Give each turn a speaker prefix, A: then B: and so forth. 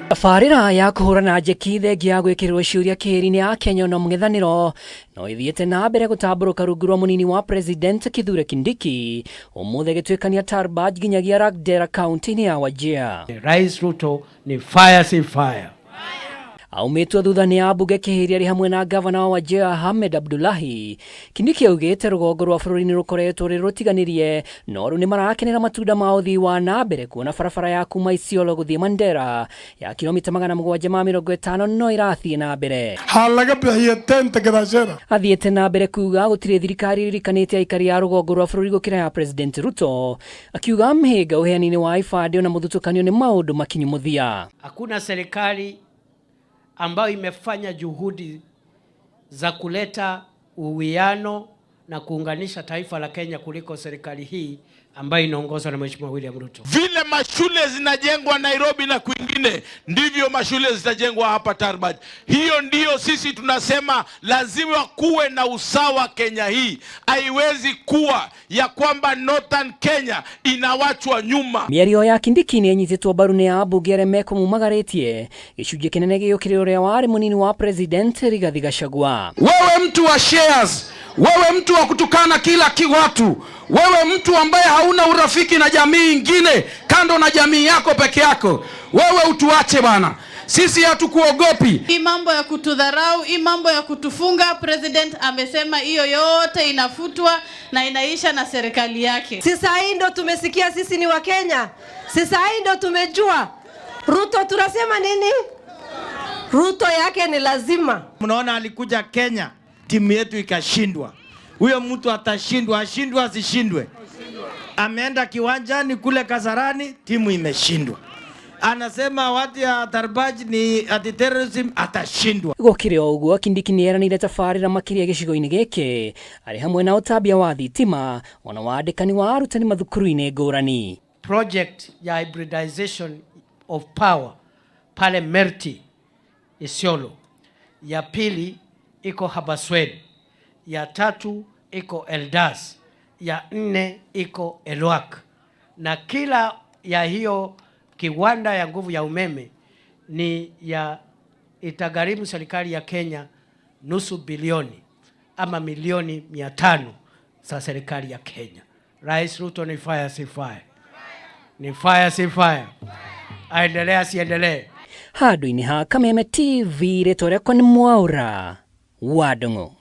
A: Tabarĩra ya kũhũrana njeki thengia gwĩkĩrĩrwo ciũria kĩhĩri-inĩ ya Kenya na mũng'ethanĩro no ithiĩte na mbere gũtambũrũka rungu rwa mũnini wa President Kithure Kindiki ũmũthĩ gĩtuĩkania Tarbaj nginyagia Ragdera kaunti-inĩ ya Wajir.
B: Rais Ruto ni fire si fire.
A: Aumĩtwo thutha nĩ ambunge kĩhĩri arĩ hamwe na gavana wa Wajir Ahmed Abdullahi. Kindiki augĩte rũgongo rwa bũrũri-inĩ rũkoretwo rĩ rũtiganĩrie no rĩu nĩ marakenera matunda ma ũthii wa na mbere kuona barabara ya kuma Isiolo gũthiĩ Mandera ya kilomita 750 no irathiĩ na mbere. Athiĩte na mbere kuga gũtirĩ thirikari ĩririkanĩte aikari ya rũgongo rwa bũrũri gũkĩra ya President Ruto, akiuga mĩhĩnga ũheani-inĩ wa ibandĩ na mũthutũkanio nĩ maũndũ makinyu mũthia.
B: Hakuna serikali ambayo imefanya juhudi za kuleta uwiano na kuunganisha taifa la Kenya kuliko serikali hii ambayo inaongozwa na Mheshimiwa William Ruto.
C: Vile mashule zinajengwa Nairobi na kwingine ndivyo mashule zitajengwa hapa Tarbaj. Hiyo ndio sisi tunasema lazima kuwe na usawa Kenya hii. Haiwezi kuwa ya kwamba Northern Kenya inawachwa nyuma.
A: Mĩario ya Kindiki nĩ enyitĩtwo mbaru nĩ ambunge arĩa mekũmumagarĩtie gĩcunjĩ kĩnene gĩũkĩrĩro ũrĩa warĩ mũnini wa President Rigathi Gachagua.
D: Wewe mtu wa shares, wewe mtu wa kutukana kila watu, wewe mtu ambaye hauna urafiki na jamii ingine kando na jamii yako peke yako, wewe utuache bana. Sisi hatukuogopi.
E: Hii mambo ya kutudharau, hii mambo ya kutufunga, President amesema hiyo yote inafutwa na inaisha na serikali yake.
F: Sasa hii ndo tumesikia sisi ni wa Kenya. Sasa hii ndo tumejua. Ruto tunasema nini? Ruto yake ni lazima.
G: Mnaona alikuja Kenya, timu yetu ikashindwa. Huyo mtu atashindwa, ashindwe asishindwe. Ameenda kiwanjani kule Kasarani, timu imeshindwa. Anasema watu ya Tarbaj ni anti-terrorism, atashindwa.
A: Gũkĩrĩ o ũguo Kindiki nĩ eranĩire tabarĩra makĩria gĩcigo-inĩ gĩkĩ arĩ hamwe na ũtambia wa thitima ona wandĩkani wa arutani mathukuru-inĩ ngũrani.
B: Project ya hybridization of power pale Merti Isiolo, ya pili iko Habaswein, ya tatu iko Eldas, ya 4 iko Elwak, na kila ya hiyo kiwanda ya nguvu ya umeme ni ya itagharimu serikali ya Kenya nusu bilioni ama milioni 500 za serikali ya Kenya. Rais Ruto ni fire si fire. Ni fire si fire. Aendelea siendelee.
A: Handũ-inĩ ha Kameme TV rĩtwa rĩakwa nĩ Mwaura wa Ndung'u.